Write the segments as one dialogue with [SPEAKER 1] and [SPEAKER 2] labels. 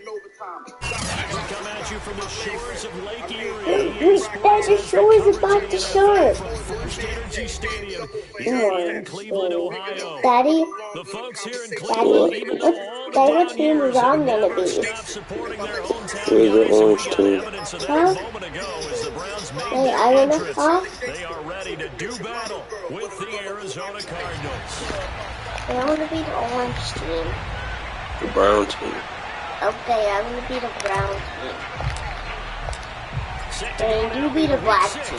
[SPEAKER 1] Come at you from the shores of Lake Erie.
[SPEAKER 2] There's a shores about the shore.
[SPEAKER 1] First Energy Stadium here in Cleveland, Ohio.
[SPEAKER 2] Daddy,
[SPEAKER 1] The folks here in Cleveland, even though all the
[SPEAKER 2] what
[SPEAKER 1] down
[SPEAKER 2] team
[SPEAKER 1] years
[SPEAKER 2] is
[SPEAKER 1] have
[SPEAKER 2] I'm gonna
[SPEAKER 1] never
[SPEAKER 2] be?
[SPEAKER 1] stopped supporting their hometown
[SPEAKER 3] We're the
[SPEAKER 1] guys, and we
[SPEAKER 3] orange
[SPEAKER 1] got
[SPEAKER 3] team.
[SPEAKER 1] evidence of that a moment ago as the Browns made
[SPEAKER 2] Hey,
[SPEAKER 1] their
[SPEAKER 2] I wanna,
[SPEAKER 1] entrance. They are ready to do battle with the Arizona Cardinals.
[SPEAKER 2] I want to be the orange team.
[SPEAKER 3] The brown team.
[SPEAKER 2] Okay, I'm gonna be the brown team. And you be the black team.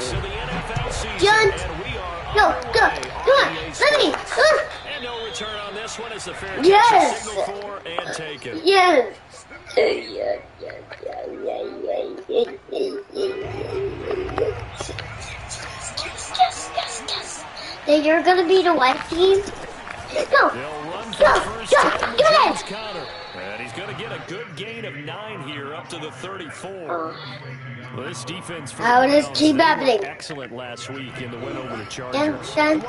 [SPEAKER 2] John, go, come on, let me.
[SPEAKER 1] And no return on this one as the fair
[SPEAKER 2] Yes.
[SPEAKER 1] signal for and taken.
[SPEAKER 2] Yes. Yes. Then you're gonna be the white team. Go, go, get it.
[SPEAKER 1] And he's going to get a good gain of 9 here up to the 34. Well, this defense for
[SPEAKER 2] how is
[SPEAKER 1] Browns,
[SPEAKER 2] keep happening?
[SPEAKER 1] Excellent last week in the win over the Chargers.
[SPEAKER 2] Let's go.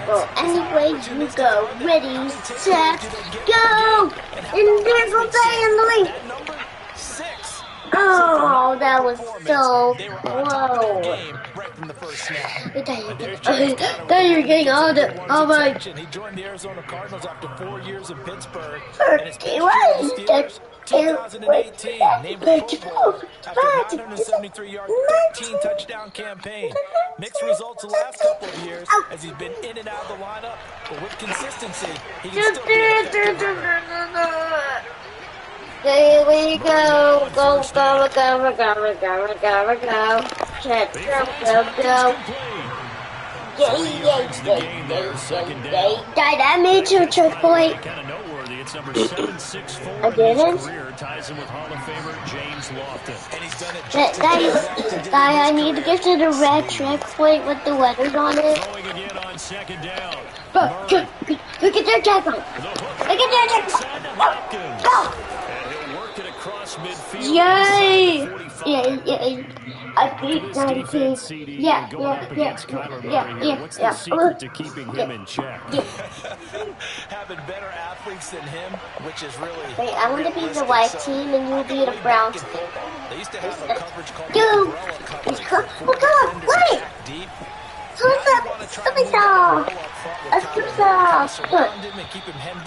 [SPEAKER 2] Well, anyway, you go. Ready, set, go! And there's a bang in the lead. Oh, that was so close. Then you're getting all the, oh my.
[SPEAKER 4] He joined the Arizona Cardinals after 4 years in Pittsburgh.
[SPEAKER 2] And his
[SPEAKER 4] 2018, named Pro Bowl after 973-yard, 13-touchdown campaign. Mixed results the last couple of years as he's been in and out of the lineup, but with consistency, he can still be an effective runner.
[SPEAKER 2] There we go. Go. Check, go. Yay. Dynamic checkpoint.
[SPEAKER 1] Kind of noteworthy. It's number 764.
[SPEAKER 2] I didn't.
[SPEAKER 1] Career ties him with Hall of Famer James Lofton.
[SPEAKER 4] And he's done it
[SPEAKER 2] I need to get to the red checkpoint with the letters on it.
[SPEAKER 1] Going again on second down.
[SPEAKER 2] Look at their checkpoint. Look at their checkpoint. Go.
[SPEAKER 1] And he'll work it across midfield.
[SPEAKER 2] Yay. Yeah. I beat 19. Yeah.
[SPEAKER 1] What's the secret to keeping him in check?
[SPEAKER 4] having better athletes than him, which is really...
[SPEAKER 2] Wait, I'm going to be the white team and you be the brown team.
[SPEAKER 4] They used to have a coverage called
[SPEAKER 2] Go.
[SPEAKER 4] umbrella coverage.
[SPEAKER 2] Come on, wait.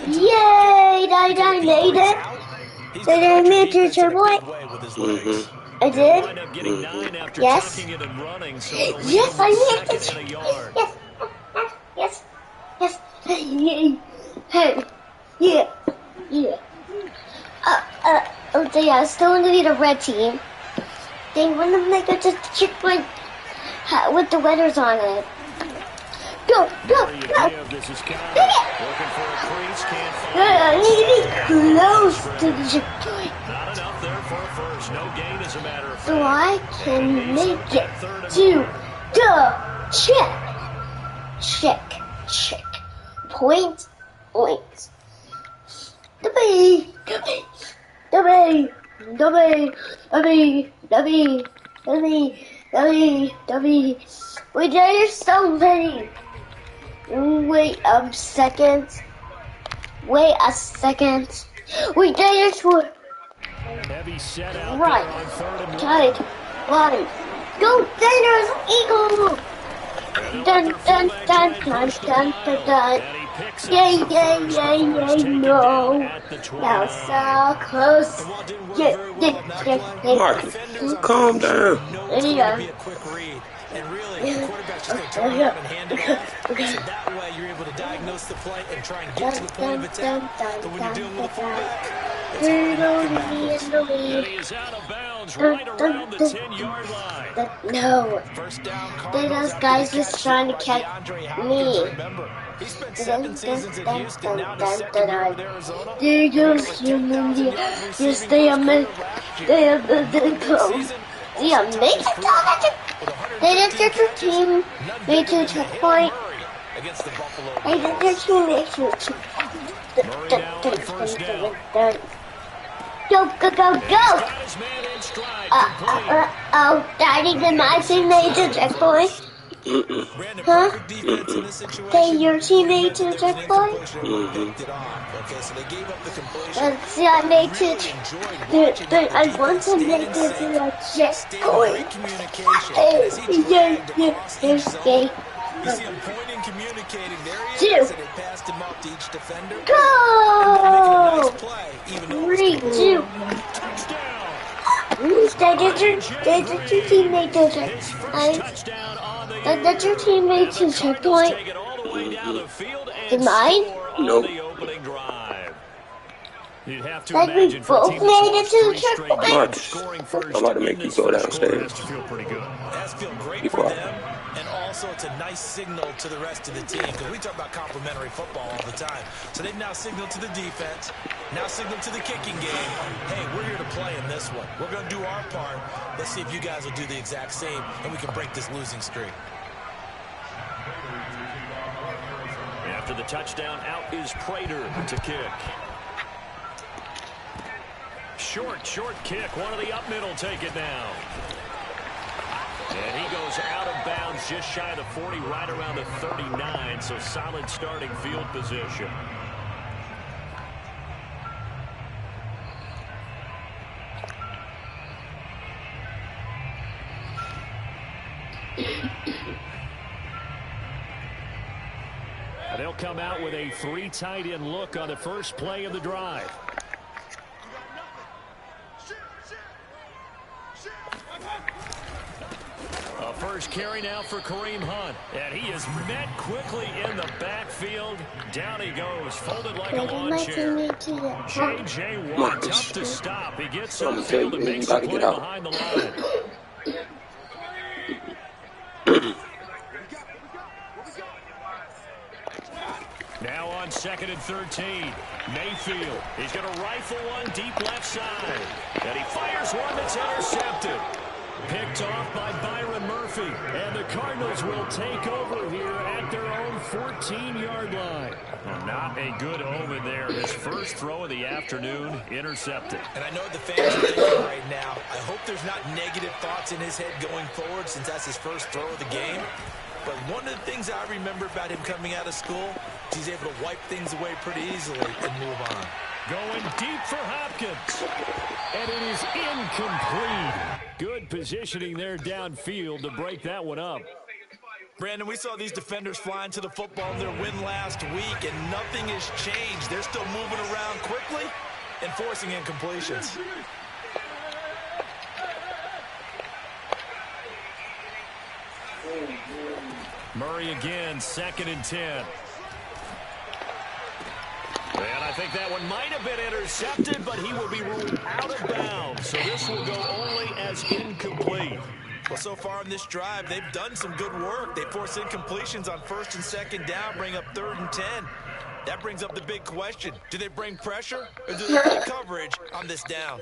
[SPEAKER 2] Yay, I made it. Did I make your checkpoint? I did? Yes. Yes, I made it. Yes. Hey. Yeah. Okay, I was still going to be the red team. They want to make it just checkpoint with the letters on it. Go.
[SPEAKER 1] This is
[SPEAKER 2] I need to be close to the checkpoint.
[SPEAKER 1] not enough there for a first. No gain, as a matter of fact.
[SPEAKER 2] So I can make it to the check. Point. W. Wait, there's so many. Wait a second. Wait, there's one.
[SPEAKER 1] Heavy set out
[SPEAKER 2] Right.
[SPEAKER 1] there on third and
[SPEAKER 2] Got it. Go, Diners, Eagle! Dun. Yay, no. Now so close. Yeah.
[SPEAKER 3] Marcus, calm down.
[SPEAKER 2] There you go.
[SPEAKER 4] Be a quick read. And really, the quarterback's just going to turn around and hand it off. So that way, you're able to diagnose the play and try and get to the point of attack. But when you're dealing with a fullback,
[SPEAKER 1] And he is out of bounds right around the 10-yard line.
[SPEAKER 2] No.
[SPEAKER 4] first down,
[SPEAKER 2] Those guys just trying to catch me.
[SPEAKER 4] Remember, he spent 7 seasons in Houston, now the second year with Arizona.
[SPEAKER 2] There goes human. Yes, they are made. They are the close. They are made. They did their team. Made to checkpoint.
[SPEAKER 4] Against the Buffalo
[SPEAKER 2] They did their team. Made to checkpoint. Go.
[SPEAKER 1] Got his man in stride, complete.
[SPEAKER 2] Oh, Daddy, did my team made to checkpoint?
[SPEAKER 4] Brandon,
[SPEAKER 2] Huh?
[SPEAKER 4] perfect defense in this situation.
[SPEAKER 2] Okay, your teammate to check point?
[SPEAKER 4] Picked it off. Okay, so they gave up the completion.
[SPEAKER 2] See, I made
[SPEAKER 4] Really
[SPEAKER 2] it.
[SPEAKER 4] enjoyed watching it. The
[SPEAKER 2] I want
[SPEAKER 4] defense
[SPEAKER 2] to
[SPEAKER 4] stayed
[SPEAKER 2] make
[SPEAKER 4] in
[SPEAKER 2] this
[SPEAKER 4] sync,
[SPEAKER 2] a check
[SPEAKER 4] stayed in
[SPEAKER 2] point.
[SPEAKER 4] great communication. And as he dragged across each zone, you see him pointing, communicating. There he is, and they passed him off to each defender.
[SPEAKER 2] Go!
[SPEAKER 4] Making a nice play, even though it was
[SPEAKER 2] 3, 2.
[SPEAKER 1] Touchdown.
[SPEAKER 2] That's your teammate to check point. That's your teammate to check point. Is mine?
[SPEAKER 3] Nope.
[SPEAKER 1] You'd have to
[SPEAKER 2] Like we
[SPEAKER 1] imagine for a
[SPEAKER 2] both
[SPEAKER 1] team
[SPEAKER 2] made it
[SPEAKER 1] that's
[SPEAKER 2] to the
[SPEAKER 1] lost 3 straight
[SPEAKER 2] checkpoint?
[SPEAKER 1] games,
[SPEAKER 3] Marcus,
[SPEAKER 1] scoring first
[SPEAKER 3] I'm about to
[SPEAKER 1] in
[SPEAKER 3] make you
[SPEAKER 1] this
[SPEAKER 3] go
[SPEAKER 1] first quarter
[SPEAKER 3] downstairs.
[SPEAKER 1] has to feel pretty good.
[SPEAKER 4] That's feel great
[SPEAKER 3] Before.
[SPEAKER 4] for them, and also it's a nice signal to the rest of the team because we talk about complementary football all the time. So they've now signaled to the defense, now signaled to the kicking game. Hey, we're here to play in this one. We're going to do our part. Let's see if you guys will do the exact same, and we can break this losing streak.
[SPEAKER 1] After the touchdown, out is Prater to kick. Short kick. One of the up middle take it now. And he goes out of bounds just shy of the 40, right around the 39. So solid starting field position. They'll come out with a 3 tight end look on the first play of the drive. A first carry now for Kareem Hunt. And he is met quickly in the backfield. Down he goes, folded like a lawn chair. J.J. Watt, tough to stop. He gets upfield and makes a play behind the line. Now on 2nd and 13. Mayfield. He's going to rifle one deep left side. And he fires one that's intercepted. Picked off by Byron Murphy. And the Cardinals will take over here at their own 14-yard line. Well, not a good omen there. His first throw of the afternoon intercepted.
[SPEAKER 4] And I know the fans are thinking right now, I hope there's not negative thoughts in his head going forward since that's his first throw of the game. But one of the things I remember about him coming out of school is he's able to wipe things away pretty easily and move on.
[SPEAKER 1] Going deep for Hopkins. And it is incomplete. Good positioning there downfield to break that one up.
[SPEAKER 4] Brandon, we saw these defenders flying to the football in their win last week, and nothing has changed. They're still moving around quickly and forcing incompletions.
[SPEAKER 1] Murray again, 2nd and 10. And I think that one might have been intercepted, but he will be ruled out of bounds. So this will go only as incomplete.
[SPEAKER 4] Well, so far on this drive, they've done some good work. They force incompletions on 1st and 2nd down, bring up 3rd and 10. That brings up the big question. Do they bring pressure or do they play coverage on this down?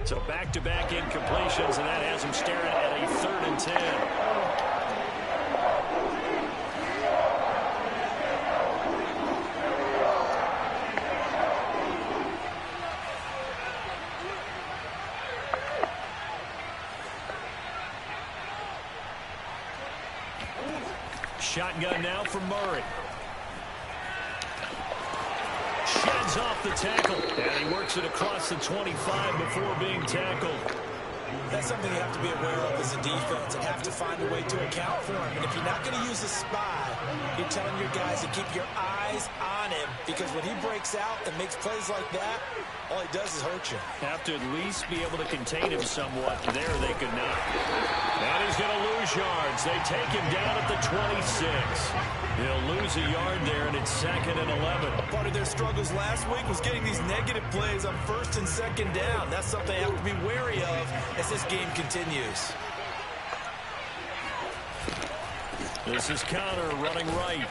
[SPEAKER 1] So back-to-back incompletions, and that has him staring at a 3rd and 10. Shotgun now for Murray. Sheds off the tackle. And he works it across the 25 before being tackled.
[SPEAKER 4] That's something you have to be aware of as a defense and have to find a way to account for him. And if you're not going to use a spy, you're telling your guys to keep your eyes on him, because when he breaks out and makes plays like that, all he does is hurt you.
[SPEAKER 1] Have to at least be able to contain him somewhat. There they could not. And he's going to lose yards. They take him down at the 26. He'll lose a yard there, and it's 2nd and 11.
[SPEAKER 4] Part of their struggles last week was getting these negative plays on 1st and 2nd down. That's something they have to be wary of as this game continues.
[SPEAKER 1] This is Connor running right.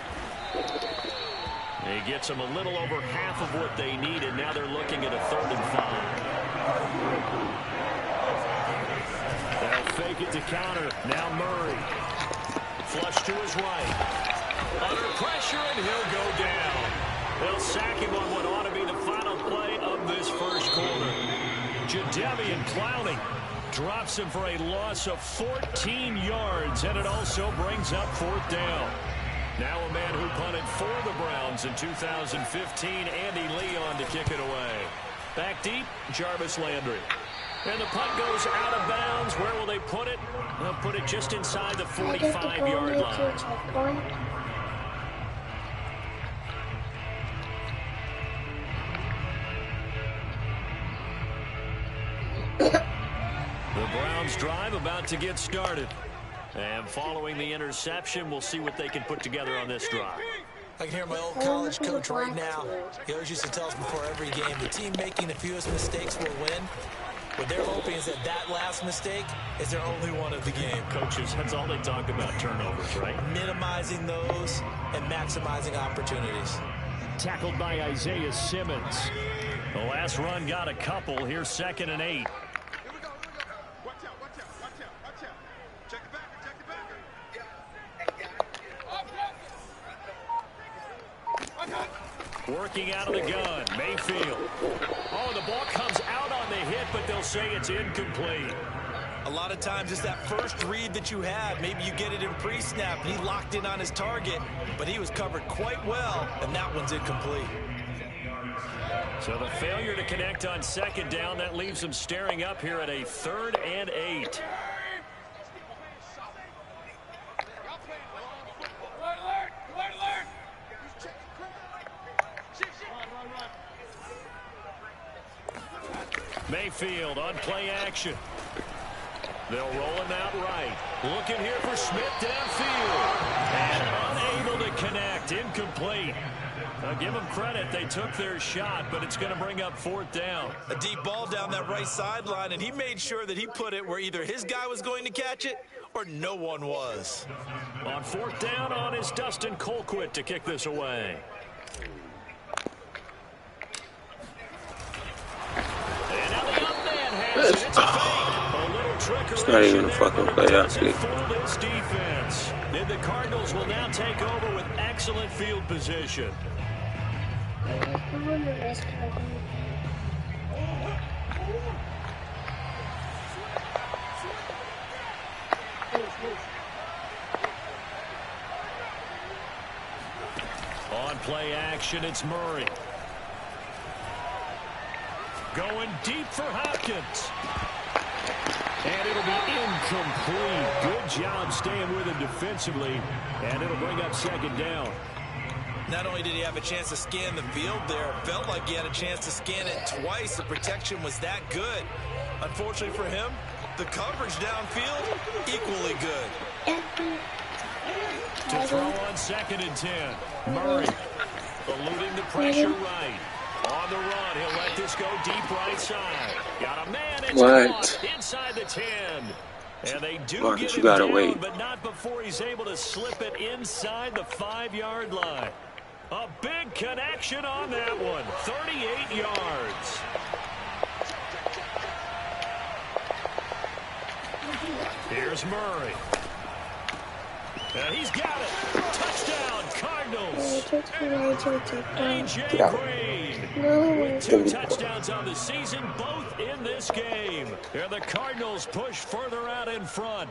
[SPEAKER 1] He gets them a little over half of what they needed. Now they're looking at a 3rd and 5. They'll fake it to counter. Now Murray. Flush to his right. Under pressure, and he'll go down. They'll sack him on what ought to be the final play of this first quarter. Jadeveon Clowney drops him for a loss of 14 yards, and it also brings up 4th down. Now a man who punted for the Browns in 2015, Andy Leon, to kick it away. Back deep, Jarvis Landry. And the punt goes out of bounds. Where will they put it? They'll put it just inside the 45-yard line. The Browns drive about to get started. And following the interception, we'll see what they can put together on this drive.
[SPEAKER 4] I can hear my old college coach right now. He always used to tell us before every game, the team making the fewest mistakes will win. What they're hoping is that last mistake is their only one of the game.
[SPEAKER 1] Coaches, that's all they talk about, turnovers, right?
[SPEAKER 4] Minimizing those and maximizing opportunities.
[SPEAKER 1] Tackled by Isaiah Simmons. The last run got a couple. Here's 2nd and 8. Working out of the gun, Mayfield. Oh, the ball comes out on the hit, but they'll say it's incomplete.
[SPEAKER 4] A lot of times it's that first read that you have. Maybe you get it in pre-snap, and he locked in on his target, but he was covered quite well, and that one's incomplete.
[SPEAKER 1] So the failure to connect on 2nd down, that leaves them staring up here at a 3rd and 8. Mayfield on play action. They'll roll him out right. Looking here for Smith downfield. And unable to connect. Incomplete. I'll give them credit. They took their shot, but it's going to bring up 4th down.
[SPEAKER 4] A deep ball down that right sideline, and he made sure that he put it where either his guy was going to catch it or no one was.
[SPEAKER 1] On 4th down on is Dustin Colquitt to kick this away.
[SPEAKER 3] It's not even a fucking play, actually.
[SPEAKER 1] Then the Cardinals will now take over with excellent field position. On play action, it's Murray. Going deep for Hopkins. And it'll be incomplete. Good job staying with him defensively. And it'll bring up 2nd down.
[SPEAKER 4] Not only did he have a chance to scan the field there, it felt like he had a chance to scan it twice. The protection was that good. Unfortunately for him, the coverage downfield, equally good.
[SPEAKER 1] To throw on 2nd and 10. Murray eluding the pressure right. On the run, he'll let this go deep right side. Got a man, it's caught inside the 10. And they do get him down, but not before he's able to slip it inside the 5-yard line. A big connection on that one, 38 yards. Here's Murray. And he's got it. Touchdown, Cardinals. A.J. Green with 2 touchdowns on the season, both in this game. And the Cardinals push further out in front.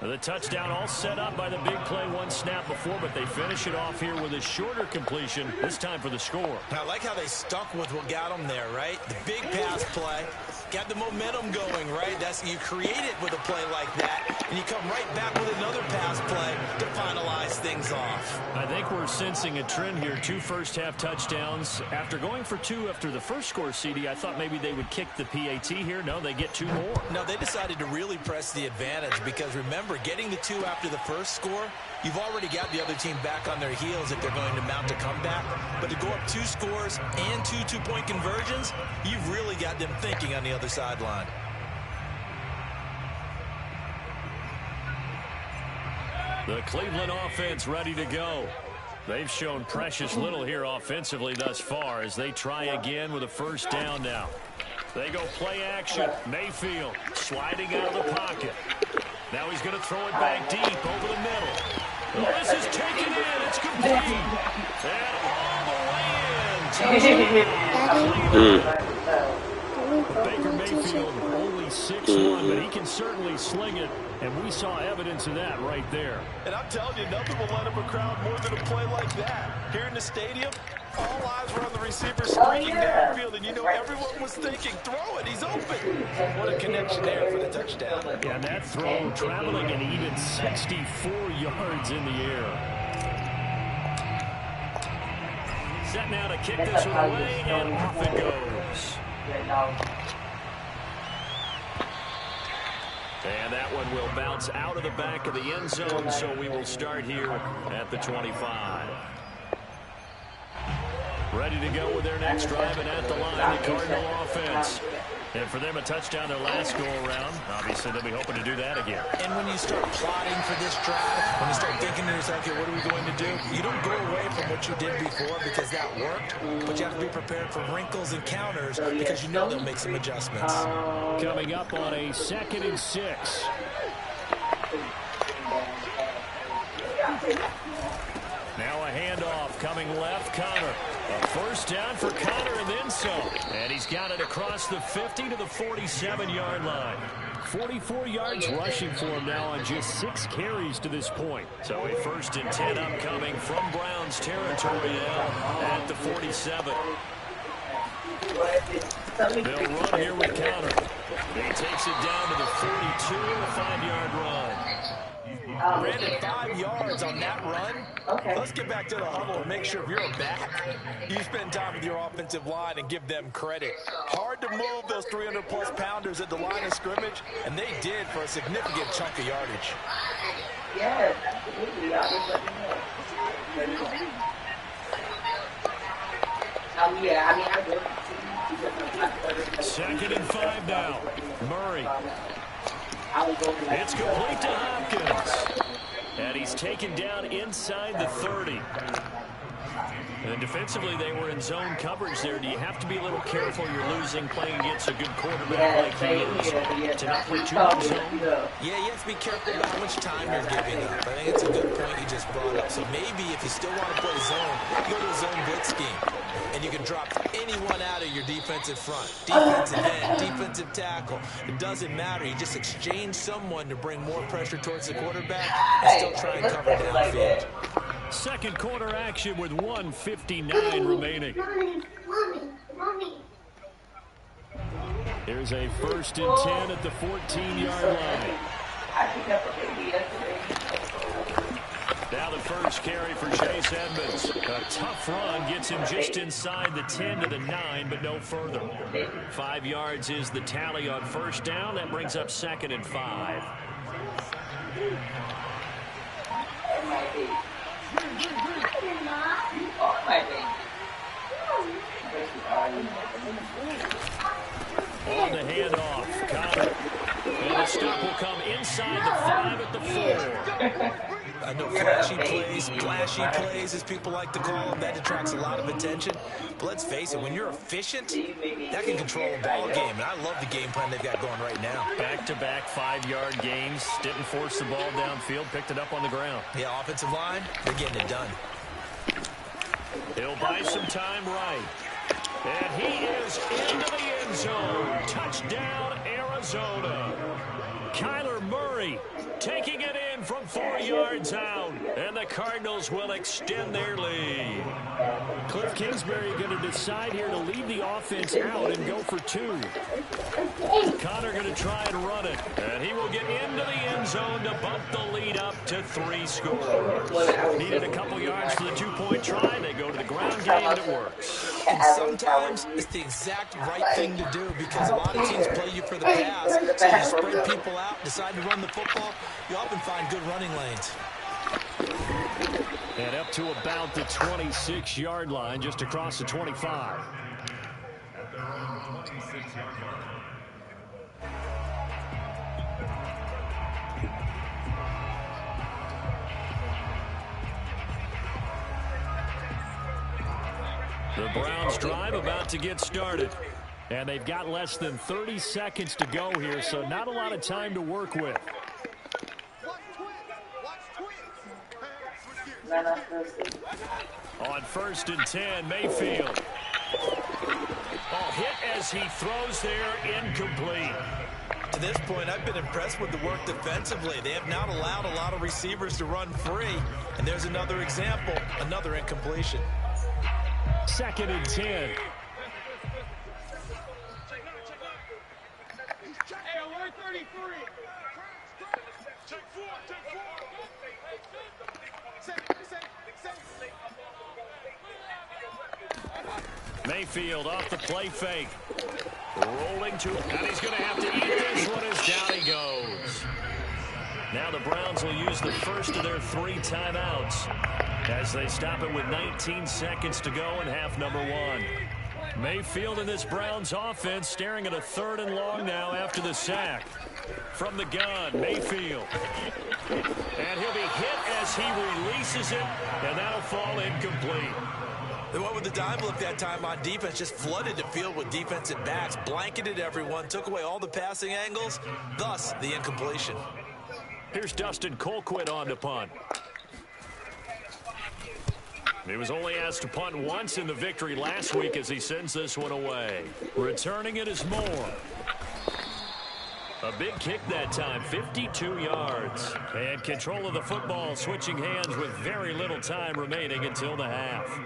[SPEAKER 1] The touchdown all set up by the big play 1 snap before, but they finish it off here with a shorter completion, this time for the score.
[SPEAKER 4] I like how they stuck with what got them there, right? The big pass play. Got the momentum going, right? That's you create it with a play like that, and you come right back with another pass play to finalize things off.
[SPEAKER 1] I think we're sensing a trend here. 2 first-half touchdowns. After going for 2 after the first score, CD, I thought maybe they would kick the PAT here. No, they get 2 more.
[SPEAKER 4] No, they decided to really press the advantage because, remember, getting the 2 after the first score, you've already got the other team back on their heels if they're going to mount a comeback. But to go up 2 scores and 2 two-point conversions, you've really got them thinking on the other sideline.
[SPEAKER 1] The Cleveland offense ready to go. They've shown precious little here offensively thus far as they try again with a 1st down now. They go play action. Mayfield sliding out of the pocket. Now he's going to throw it back deep over the middle. Oh, this is taken in. It's complete. And all the way in. Baker Mayfield only 6'1", but he can certainly sling it, and we saw evidence of that right there.
[SPEAKER 4] And I'm telling you, nothing will light up a crowd more than a play like that. Here in the stadium, all eyes were on the receiver streaking downfield, and you know everyone was thinking, throw it, he's open. What a connection there for the touchdown.
[SPEAKER 1] Yeah, that throw traveling an even 64 yards in the air. Set now to kick this one away, and off it goes. And that one will bounce out of the back of the end zone, so we will start here at the 25. Ready to go with their next drive, and at the line, the Cardinal offense. And for them, a touchdown their last go-around. Obviously, they'll be hoping to do that again.
[SPEAKER 4] And when you start plotting for this drive, when you start thinking to yourself, okay, what are we going to do? You don't go away from what you did before because that worked, but you have to be prepared for wrinkles and counters because you know they'll make some adjustments.
[SPEAKER 1] Coming up on a 2nd and 6. Now a handoff coming left, Connor. A first down for Connor and then some. And he's got it across the 50 to the 47-yard line. 44 yards rushing for him now on just 6 carries to this point. So a 1st and 10 upcoming from Browns territory now at the 47. They'll run here with Connor. He takes it down to the 42, a 5-yard run.
[SPEAKER 4] Granted, 5 yards on that run. Let's get back to the huddle and make sure if you're a back, you spend time with your offensive line and give them credit. Hard to move those 300-plus pounders at the line of scrimmage, and they did for a significant chunk of yardage.
[SPEAKER 5] Yes, absolutely.
[SPEAKER 1] Second and 5 now. Murray. It's complete to Hopkins. And he's taken down inside the 30. And defensively, they were in zone coverage there. Do you have to be a little careful? You're losing playing against a good quarterback like he is to not play too much zone?
[SPEAKER 4] Yeah, you have to be careful about how much time you're giving up. I think it's a good point you just brought up. So maybe if you still want to play zone, you go to a zone blitz scheme. And you can drop anyone out of your defensive front. Defensive end, defensive tackle. It doesn't matter. You just exchange someone to bring more pressure towards the quarterback and still try and cover downfield.
[SPEAKER 1] Second quarter action with 1:59 remaining. Here's a 1st and 10 at the 14-yard line. Now the first carry for Chase Edmonds. A tough run gets him just inside the 10 to the 9, but no further. 5 yards is the tally on first down. That brings up 2nd and 5. On the handoff, Connor. And the stop will come inside the 5 at the 4.
[SPEAKER 4] I know flashy plays, as people like to call them, that attracts a lot of attention. But let's face it, when you're efficient, that can control a ball game. And I love the game plan they've got going right now.
[SPEAKER 1] Back-to-back 5-yard gains. Didn't force the ball downfield, picked it up on the ground.
[SPEAKER 4] Yeah, offensive line, they're getting it done.
[SPEAKER 1] He'll buy some time right. And he is into the end zone. Touchdown, Arizona. Kyler Murray taking it in from 4 yards out. And the Cardinals will extend their lead. Cliff Kingsbury going to decide here to leave the offense out and go for 2. Connor going to try and run it. And he will get into the end zone to bump the lead up to 3 scores. Needed a couple yards for the 2-point try. They go to the ground game and it works.
[SPEAKER 4] And sometimes it's the exact right thing to do because a lot of teams play you for the pass. So you spread people out, decide to run the football, you often find good running lanes.
[SPEAKER 1] And up to about the 26-yard line, just across the 25. The Browns drive about to get started. And they've got less than 30 seconds to go here, so not a lot of time to work with. On 1st and 10, Mayfield. Oh, hit as he throws there, incomplete.
[SPEAKER 4] To this point, I've been impressed with the work defensively. They have not allowed a lot of receivers to run free. And there's another example, another incompletion.
[SPEAKER 1] 2nd and 10. Mayfield off the play fake. Rolling to, and he's going to have to eat this one as down he goes. Now the Browns will use the first of their 3 timeouts as they stop it with 19 seconds to go in half number 1. Mayfield in this Browns offense staring at a 3rd and long now after the sack. From the gun, Mayfield. And he'll be hit as he releases it, and that'll fall incomplete.
[SPEAKER 4] They went with the dime look that time on defense, just flooded the field with defensive backs, blanketed everyone, took away all the passing angles, thus the incompletion.
[SPEAKER 1] Here's Dustin Colquitt on to punt. He was only asked to punt once in the victory last week as he sends this one away. Returning it is Moore. A big kick that time, 52 yards. And control of the football switching hands with very little time remaining until the half.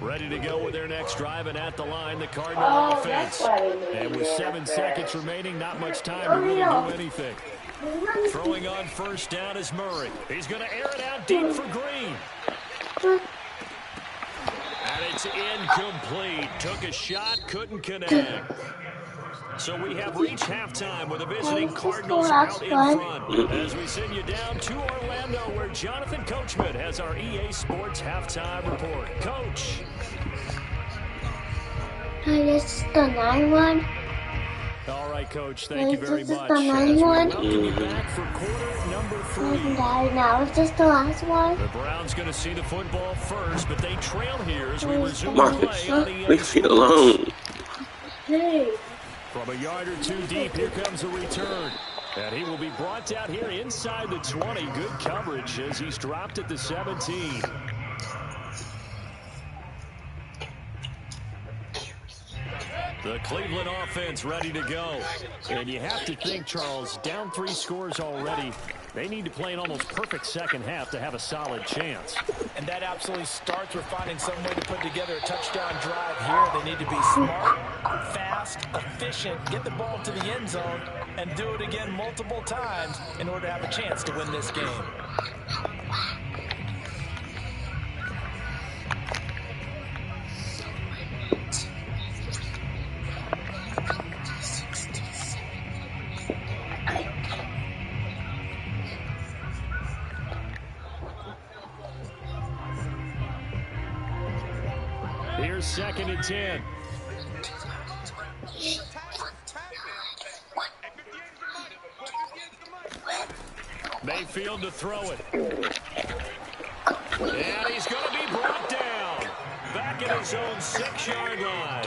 [SPEAKER 1] Ready to go with their next drive, and at the line, the Cardinal offense. And with 7 seconds remaining, not much time to really do anything. Throwing on first down is Murray. He's going to air it out deep for Green. And it's incomplete. Took a shot, couldn't connect. So we have reached halftime with the visiting Cardinals out in front. As we send you down to Orlando, where Jonathan Coachman has our EA Sports halftime report. Coach.
[SPEAKER 2] This is the 9-1.
[SPEAKER 1] All right, Coach. Thank you very much.
[SPEAKER 2] This is the 9-1.
[SPEAKER 1] Welcome you back for quarter number 3.
[SPEAKER 2] Now is this the last one?
[SPEAKER 1] The Browns going to see the football first, but they trail here as we resume
[SPEAKER 3] Marcus,
[SPEAKER 1] play on EA
[SPEAKER 3] leave feet alone.
[SPEAKER 2] Hey.
[SPEAKER 1] From a yard or 2 deep, here comes a return. And he will be brought down here inside the 20. Good coverage as he's dropped at the 17. The Cleveland offense ready to go. And you have to think, Charles, down 3 scores already. They need to play an almost perfect second half to have a solid chance.
[SPEAKER 4] And that absolutely starts with finding some way to put together a touchdown drive here. They need to be smart, fast, efficient, get the ball to the end zone, and do it again multiple times in order to have a chance to win this game.
[SPEAKER 1] Here's 2nd and 10. Mayfield to throw it. And he's going to be brought down. Back at his own 6-yard line.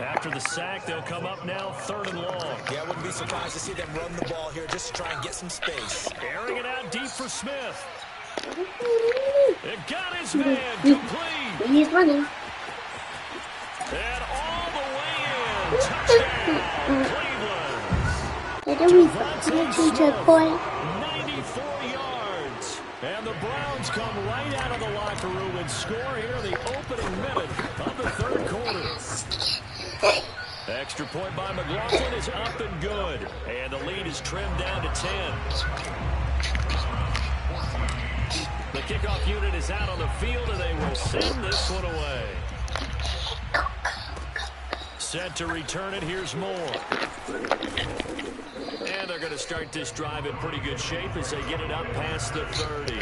[SPEAKER 1] After the sack, they'll come up now 3rd and long.
[SPEAKER 4] Yeah, I wouldn't be surprised to see them run the ball here just to try and get some space.
[SPEAKER 1] Airing it out deep for Smith. It got his man complete.
[SPEAKER 2] He's running.
[SPEAKER 1] And all the way in. Touchdown, Cleveland.
[SPEAKER 2] They don't checkpoint.
[SPEAKER 1] 94 yards. And the Browns come right out of the locker room and score here in the opening minute of the 3rd quarter. Extra point by McLaughlin is up and good. And the lead is trimmed down to 10. The kickoff unit is out on the field, and they will send this one away. Set to return it. Here's Moore. And they're going to start this drive in pretty good shape as they get it up past the 30.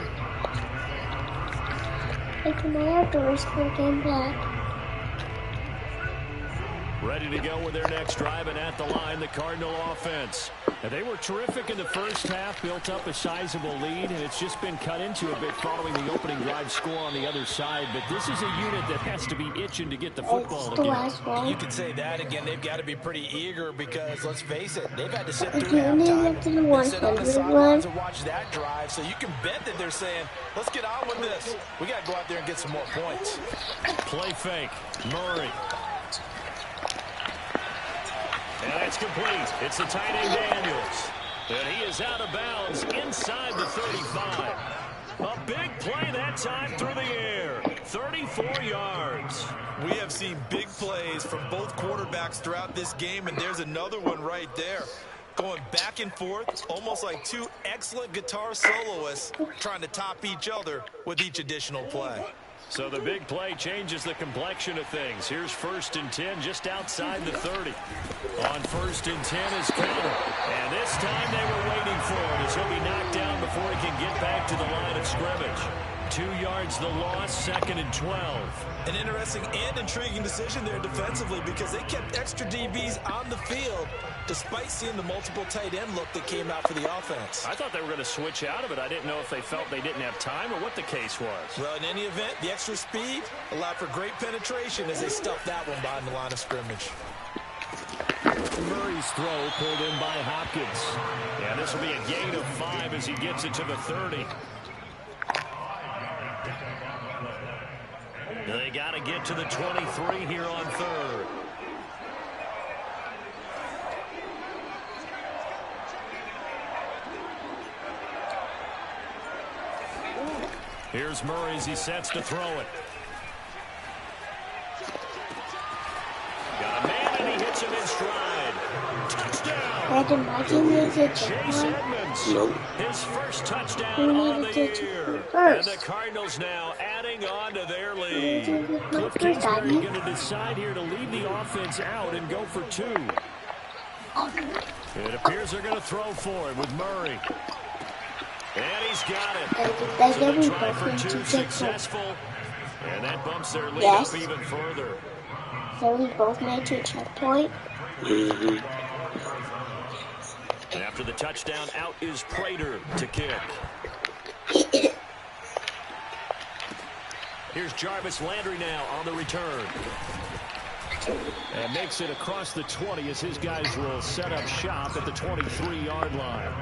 [SPEAKER 2] Hey, can I have the risk for game back?
[SPEAKER 1] Ready to go with their next drive, and at the line, the Cardinal offense. And they were terrific in the first half, built up a sizable lead, and it's just been cut into a bit following the opening drive score on the other side. But this is a unit that has to be itching to get the football again.
[SPEAKER 4] You could say that again. They've got to be pretty eager because, let's face it, they've had to sit through halftime and sit on the sidelines and watch that drive. So you can bet that they're saying, let's get on with this. We got to go out there and get some more points.
[SPEAKER 1] Play fake. Murray. And it's complete. It's the tight end Daniels. And he is out of bounds inside the 35. A big play that time through the air. 34 yards.
[SPEAKER 4] We have seen big plays from both quarterbacks throughout this game, and there's another one right there. Going back and forth, almost like two excellent guitar soloists trying to top each other with each additional play.
[SPEAKER 1] So the big play changes the complexion of things. Here's 1st and 10 just outside the 30. On 1st and 10 is Connor. And this time they were waiting for it as he'll be knocked down before he can get back to the line of scrimmage. 2 yards the loss, 2nd and 12.
[SPEAKER 4] An interesting and intriguing decision there defensively because they kept extra DBs on the field despite seeing the multiple tight end look that came out for the offense.
[SPEAKER 1] I thought they were going to switch out of it. I didn't know if they felt they didn't have time or what the case was.
[SPEAKER 4] Well, in any event, the extra speed allowed for great penetration as they stuffed that one behind the line of scrimmage.
[SPEAKER 1] Murray's throw pulled in by Hopkins. And this will be a gain of 5 as he gets it to the 30. They got to get to the 23 here on 3rd. Here's Murray as he sets to throw it. Got a man and he hits him in stride. Touchdown. Chase Edmonds.
[SPEAKER 3] Nope.
[SPEAKER 1] His first touchdown on the year. And the Cardinals now adding on to their lead. Cliff Kingsbury going to decide here to leave the offense out and go for 2. It appears they're going to throw for it with Murray. And he's got it. So the try for 2 successful. And that bumps their lead up even further.
[SPEAKER 2] So we both made to a checkpoint.
[SPEAKER 1] And after the touchdown, out is Prater to kick. Here's Jarvis Landry now on the return. And makes it across the 20 as his guys will set up shop at the 23-yard line.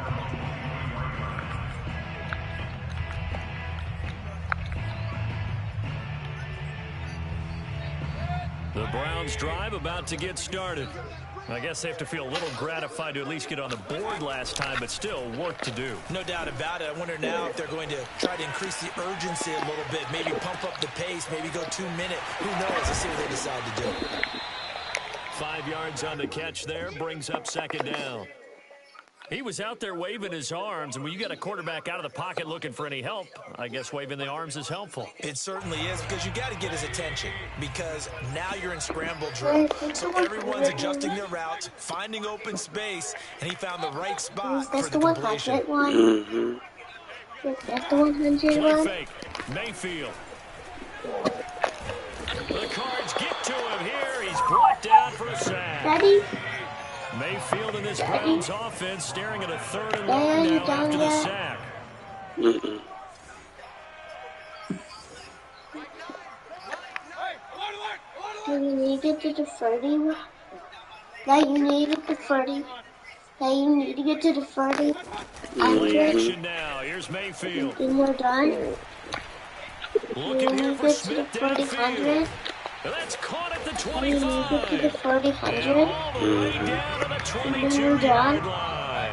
[SPEAKER 1] The Browns drive about to get started. I guess they have to feel a little gratified to at least get on the board last time, but still work to do.
[SPEAKER 4] No doubt about it. I wonder now if they're going to try to increase the urgency a little bit, maybe pump up the pace, maybe go 2-minute. Who knows? Let's see what they decide to do.
[SPEAKER 1] 5 yards on the catch there, brings up 2nd down. He was out there waving his arms, and when you got a quarterback out of the pocket looking for any help, I guess waving the arms is helpful.
[SPEAKER 4] It certainly is, because you got to get his attention, because now you're in scramble drill. So everyone's adjusting their routes, finding open space, and he found the right spot for the completion.
[SPEAKER 2] That's the 100
[SPEAKER 1] Play
[SPEAKER 2] one.
[SPEAKER 1] fake, Mayfield. The Cards get to him here. He's brought down for a sack.
[SPEAKER 2] Ready?
[SPEAKER 1] Mayfield in this Browns offense staring at a 3rd and long now after the sack.
[SPEAKER 2] You need to get to the 30. Now you need to get to the 30. Now you need to get to the 30.
[SPEAKER 1] Play action now. Here's Mayfield.
[SPEAKER 2] Then we're done.
[SPEAKER 1] Looking here for Smith downfield.
[SPEAKER 2] 40-100.
[SPEAKER 1] That's caught at the
[SPEAKER 2] You need to get to the
[SPEAKER 1] 25.
[SPEAKER 2] 40-100.
[SPEAKER 1] And all the way down to the 22-yard line.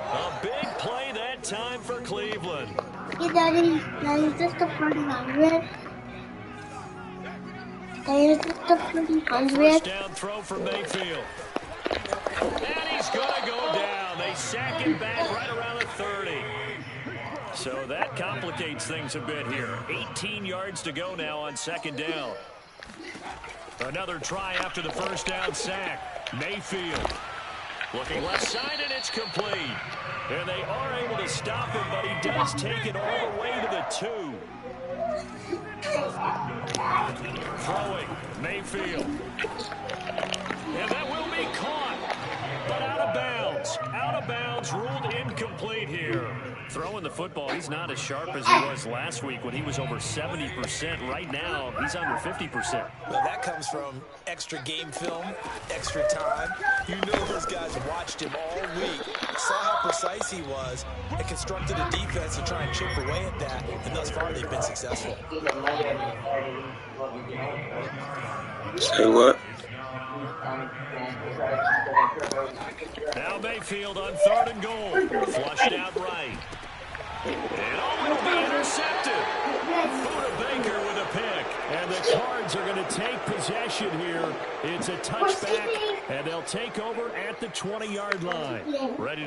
[SPEAKER 1] A big play that time for Cleveland.
[SPEAKER 2] Yeah, Daddy. That is just the 40-100. That is just the 40-100.
[SPEAKER 1] First down throw for Mayfield. And he's going to go down. They sack him back right around the 30. So that complicates things a bit here. 18 yards to go now on 2nd down. Another try after the first down sack. Mayfield looking left side, and it's complete. And they are able to stop him, but he does take it all the way to the 2. Throwing, Mayfield. And that will be caught, but out of bounds. Out of bounds, ruled incomplete here. Throwing the football, he's not as sharp as he was last week when he was over 70%. Right now, he's under 50%.
[SPEAKER 4] Well, that comes from extra game film, extra time. You know those guys watched him all week, saw how precise he was, and constructed a defense to try and chip away at that, and thus far they've been successful.
[SPEAKER 3] Say what?
[SPEAKER 1] Now Mayfield on 3rd and goal. Flushed out right. And it'll be intercepted. Buda Baker with a pick. And the Cards are going to take possession here. It's a touchback, and they'll take over at the 20-yard line. Ready